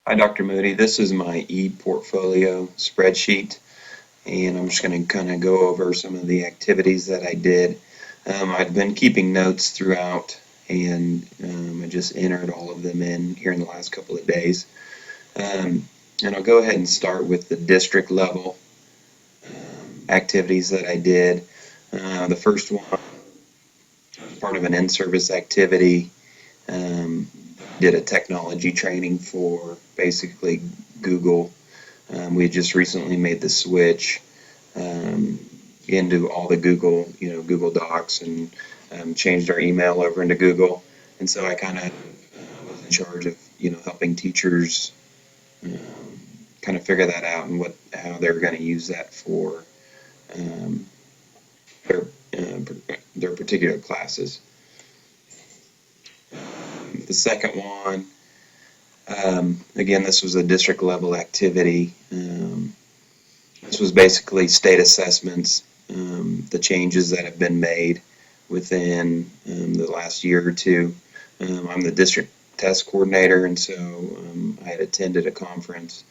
Hi, Dr. Moody. This is my ePortfolio spreadsheet, and I'm just going to kind of go over some of the activities that I did. I've been keeping notes throughout, and I just entered all of them in here in the last couple of days. And I'll go ahead and start with the district level activities that I did. The first one was part of an in-service activity. Um, did a technology training for basically Google. We had just recently made the switch um, into all the Google, Google Docs, and changed our email over into Google. And so I kind of was in charge of, helping teachers um, kind of figure that out and how they're going to use that for um, their their particular classes. The second one, again, this was a district level activity. This was basically state assessments, the changes that have been made within the last year or two. I'm the district test coordinator, and so I had attended a conference.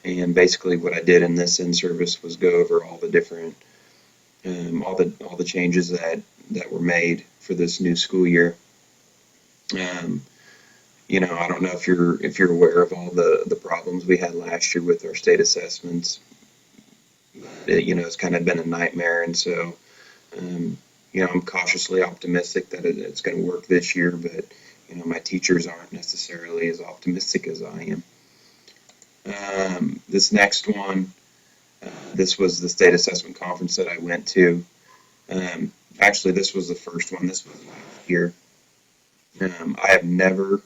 And basically, what I did in this in-service was go over all the different, all the changes that were made for this new school year. Um, I don't know if you're aware of all the problems we had last year with our state assessments. It's kind of been a nightmare, and so I'm cautiously optimistic that it's going to work this year, but my teachers aren't necessarily as optimistic as I am. This next one, this was the state assessment conference that I went to. Actually, this was the first one. This was last year. I have never,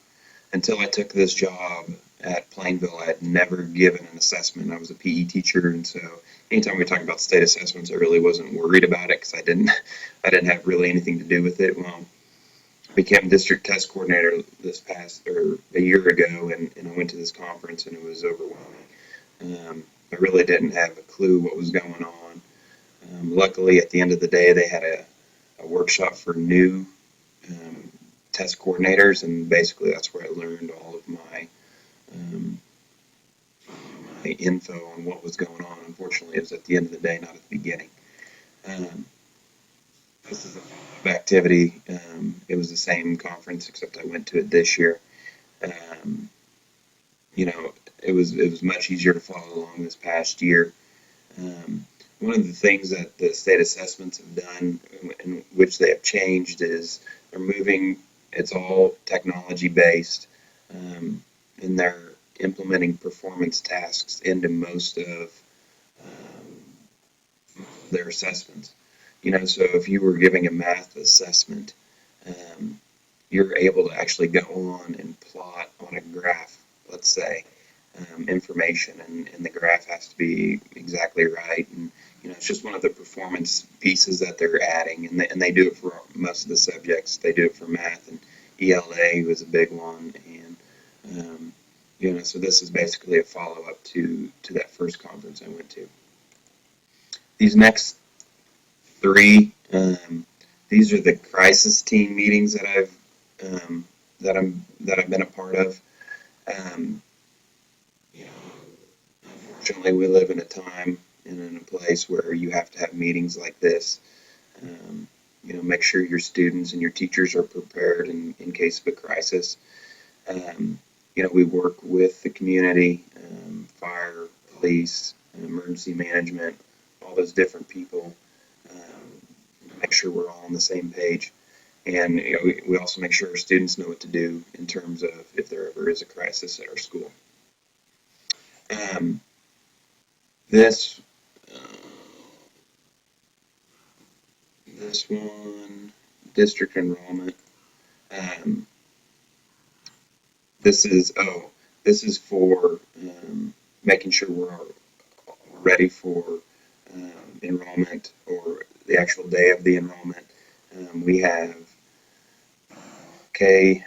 until I took this job at Plainville, I had never given an assessment. I was a PE teacher, and so anytime we talk about state assessments, I really wasn't worried about it because I didn't have really anything to do with it. Well, I became district test coordinator this past or a year ago, and I went to this conference, and it was overwhelming. I really didn't have a clue what was going on. Luckily, at the end of the day, they had a workshop for new um, test coordinators, and basically that's where I learned all of um, my info on what was going on. Unfortunately, it was at the end of the day, not at the beginning. Um, this is a activity. It was the same conference, except I went to it this year. Um, it was much easier to follow along this past year. Um, One of the things that the state assessments have done, in which they have changed, is they're moving. It's all technology based, and they're implementing performance tasks into most of their assessments. So if you were giving a math assessment, um, you're able to actually go on and plot on a graph, let's say, information, and the graph has to be exactly right. And it's just one of the performance pieces that they're adding, and they do it for most of the subjects. They do it for math, and ELA was a big one, and so this is basically a follow up to that first conference I went to. These next three, these are the crisis team meetings that um, I've been a part of. Um, you know, Unfortunately, we live in a time and in a place where you have to have meetings like this. Um, make sure your students and your teachers are prepared in case of a crisis. Um, we work with the community, fire, police, emergency management, all those different people. Make sure we're all on the same page. And we also make sure our students know what to do in terms of if there ever is a crisis at our school. Um, this uh, this one, district enrollment. Um, this is for making sure we're ready for enrollment or the actual day of the enrollment. We have K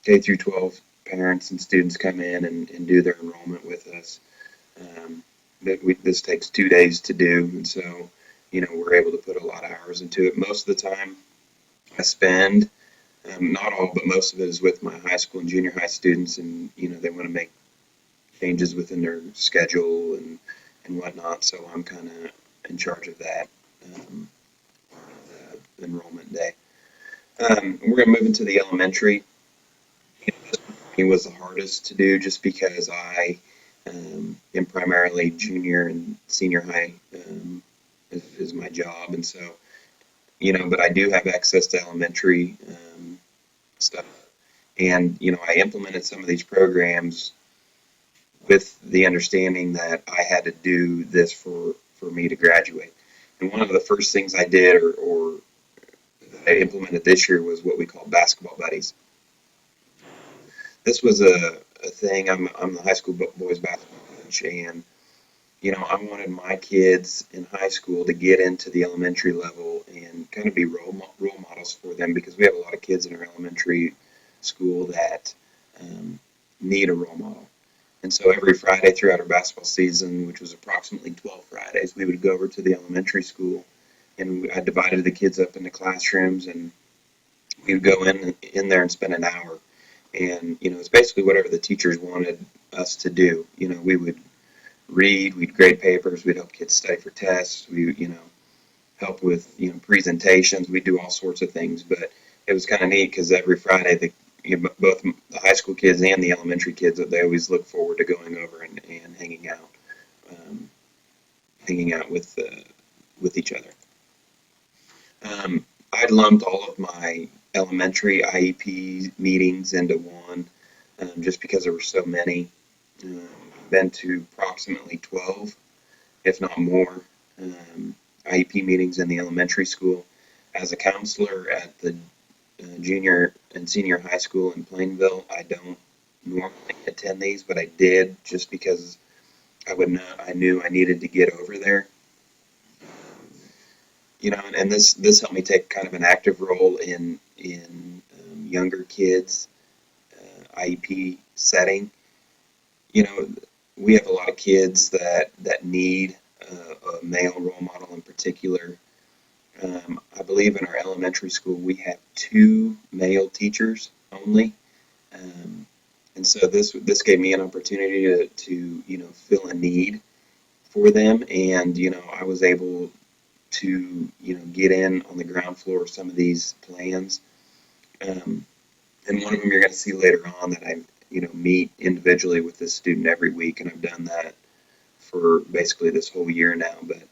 K through 12 parents and students come in and do their enrollment with us. Um, this takes 2 days to do, and so we're able to put a lot of hours into it. Most of the time, I spend not all, but most of it is with my high school and junior high students, and they want to make changes within their schedule and whatnot. So I'm kind of in charge of that um, enrollment day. We're going to move into the elementary. It was the hardest to do just because I am primarily junior and senior high is my job, and so but I do have access to elementary stuff, and I implemented some of these programs with the understanding that I had to do this for me to graduate. And one of the first things I did, or I implemented this year, was what we call basketball buddies. This was a thing. I'm the high school boys basketball coach, and I wanted my kids in high school to get into the elementary level and kind of be role models for them, because we have a lot of kids in our elementary school that need a role model. And so every Friday throughout our basketball season, which was approximately 12 Fridays, we would go over to the elementary school, and I divided the kids up into classrooms, and we would go in there and spend an hour. And it's basically whatever the teachers wanted us to do. We would read, we'd grade papers, we'd help kids study for tests, we help with presentations, we'd do all sorts of things. But it was kind of neat because every Friday both the high school kids and the elementary kids, they always look forward to going over and um, hanging out with each other. I lumped all of my elementary IEP meetings into one, just because there were so many. I've been to approximately 12, if not more, IEP meetings in the elementary school. As a counselor at the junior and senior high school in Plainville, I don't normally attend these, but I did just because I knew I needed to get over there. And this helped me take kind of an active role in younger kids IEP setting. You know, we have a lot of kids that need a male role model in particular. I believe in our elementary school we have two male teachers only, um, and so this gave me an opportunity to fill a need for them, and I was able to get in on the ground floor of some of these plans. Um, and one of them you're going to see later on that I meet individually with this student every week, and I've done that for basically this whole year now. But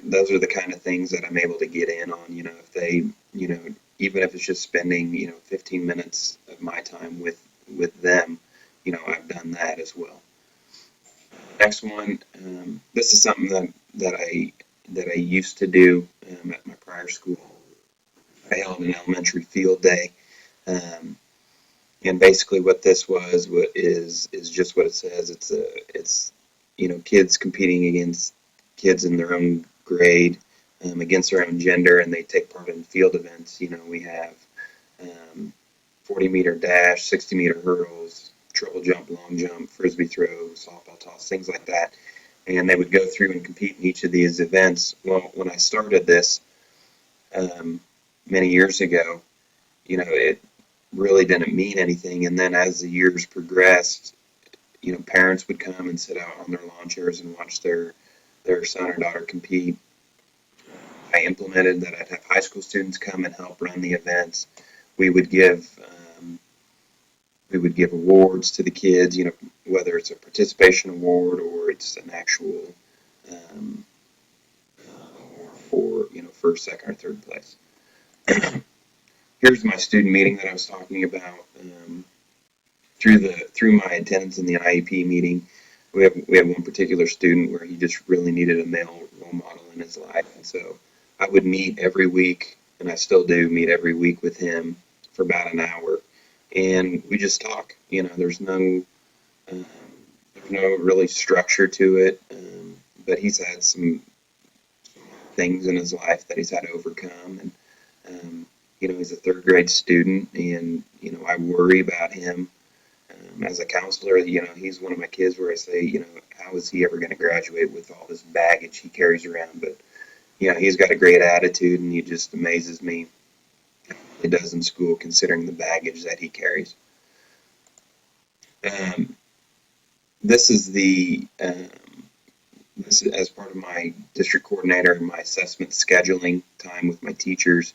those are the kind of things that I'm able to get in on. If they even if it's just spending 15 minutes of my time with them, I've done that as well. Next one, this is something that I used to do at my prior school. I held an elementary field day, um, and basically what this was what is just what it says. It's kids competing against kids in their own grade, against their own gender, and they take part in field events. We have um, 40-meter dash, 60-meter hurdles, triple jump, long jump, frisbee throw, softball toss, things like that. And they would go through and compete in each of these events. Well, when I started this um, many years ago, it really didn't mean anything. And then as the years progressed, parents would come and sit out on their lawn chairs and watch their son or daughter compete. I implemented that I'd have high school students come and help run the events. We would give um, we would give awards to the kids, whether it's a participation award or it's an actual um, award for first, second, or third place. Here's my student meeting that I was talking about. Through my attendance in the IEP meeting, we have one particular student where he just really needed a male role model in his life, and so I would meet every week, and I still do meet every week with him for about an hour, and we just talk. Um, there's no really structure to it, but he's had some things in his life that he's had to overcome, and he's a third grade student, and I worry about him. As a counselor, he's one of my kids where I say, how is he ever going to graduate with all this baggage he carries around? But, he's got a great attitude, and he just amazes me. He does in school, considering the baggage that he carries. Um, this is the this is as part of my district coordinator and my assessment scheduling time with my teachers.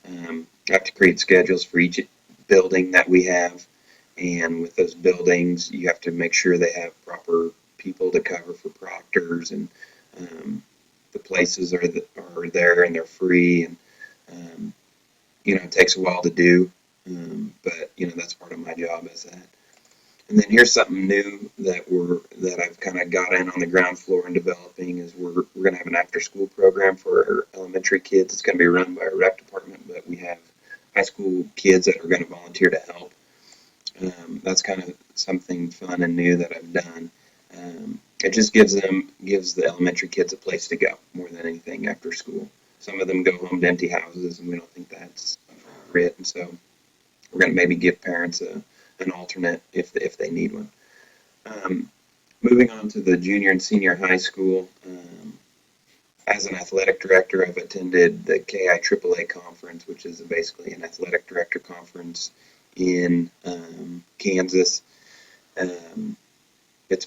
I have to create schedules for each building that we have, and with those buildings, you have to make sure they have proper people to cover for proctors, and um, the places are there and they're free, and um, it takes a while to do, but that's part of my job as that. And then here's something new that I've kind of got in on the ground floor and developing is we're going to have an after school program for our elementary kids. It's going to be run by our rec department, but we have high school kids that are going to volunteer to help. That's kind of something fun and new that I've done. It just gives the elementary kids a place to go more than anything after school. Some of them go home to empty houses, and we don't think that's appropriate. And so we're going to maybe give parents an alternate if they need one. Um, Moving on to the junior and senior high school. As an athletic director, I've attended the KI conference, which is basically an athletic director conference in Kansas. Um, it's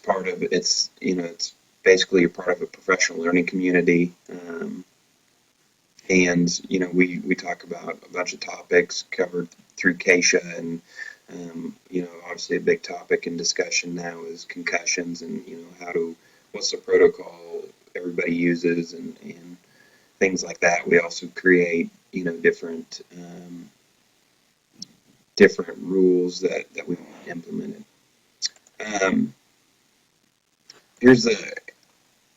basically a part of a professional learning community. And we talk about a bunch of topics covered through Keisha, and obviously a big topic in discussion now is concussions, and what's the protocol everybody uses, and things like that. We also create different rules that we want implemented. Um, here's the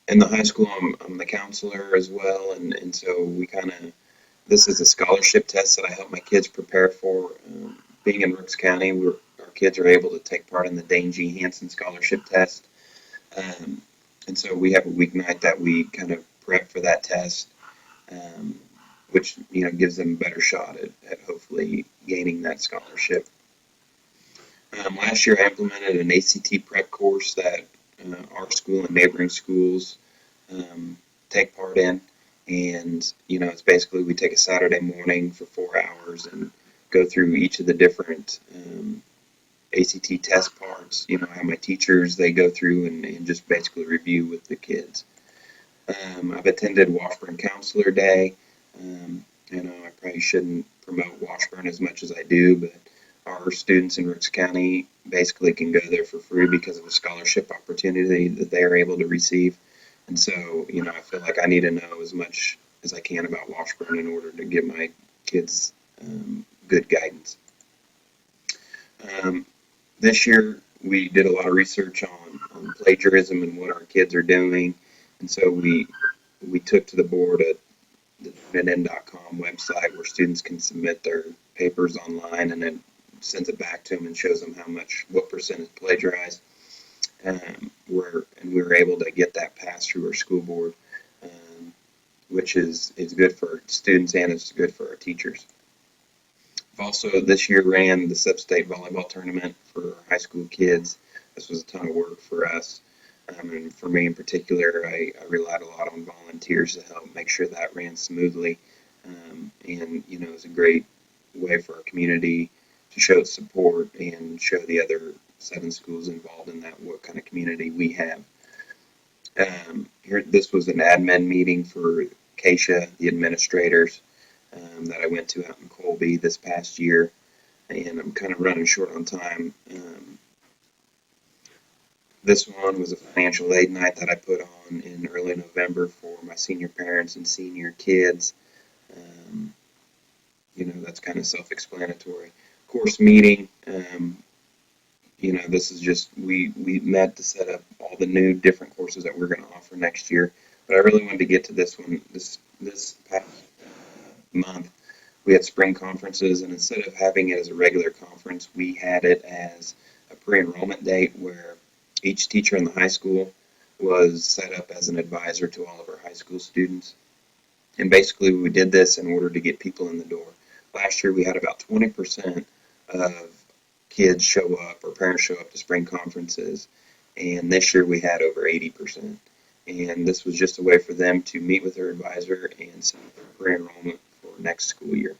In the high school, I'm the counselor as well, and so this is a scholarship test that I help my kids prepare for. Being in Rooks County, our kids are able to take part in the Dane G. Hansen scholarship test, um, and so we have a weeknight that we kind of prep for that test, um, which gives them a better shot at hopefully gaining that scholarship. Last year, I implemented an ACT prep course that our school and neighboring schools um, take part in. And, it's basically we take a Saturday morning for 4 hours and go through each of the different ACT test parts. I have my teachers, they go through and just basically review with the kids. I've attended Washburn Counselor Day. I probably shouldn't promote Washburn as much as I do, but our students in Rooks County basically can go there for free because of a scholarship opportunity that they are able to receive. And so, I feel like I need to know as much as I can about Washburn in order to give my kids good guidance. Um, this year, we did a lot of research on plagiarism and what our kids are doing. And so we took to the board at the learnedin.com website where students can submit their papers online, and then sends it back to them and shows them what percent is plagiarized. We were able to get that passed through our school board, which is good for students and it's good for our teachers. I've also this year ran the sub-state volleyball tournament for high school kids. This was a ton of work for us. And for me in particular, I relied a lot on volunteers to help make sure that ran smoothly. And it was a great way for our community to show support and show the other 7 schools involved in that what kind of community we have. This was an admin meeting for Keisha, the administrators, that I went to out in Colby this past year, and I'm kind of running short on time. This one was a financial aid night that I put on in early November for my senior parents and senior kids. Um, that's kind of self-explanatory. Course meeting, this is just, we met to set up all the new different courses that we're going to offer next year. But I really wanted to get to this one this past month. We had spring conferences, and instead of having it as a regular conference, we had it as a pre-enrollment date where each teacher in the high school was set up as an advisor to all of our high school students. And basically, we did this in order to get people in the door. Last year, we had about 20% of kids show up or parents show up to spring conferences, and this year we had over 80%. And this was just a way for them to meet with their advisor and set up pre-enrollment for next school year.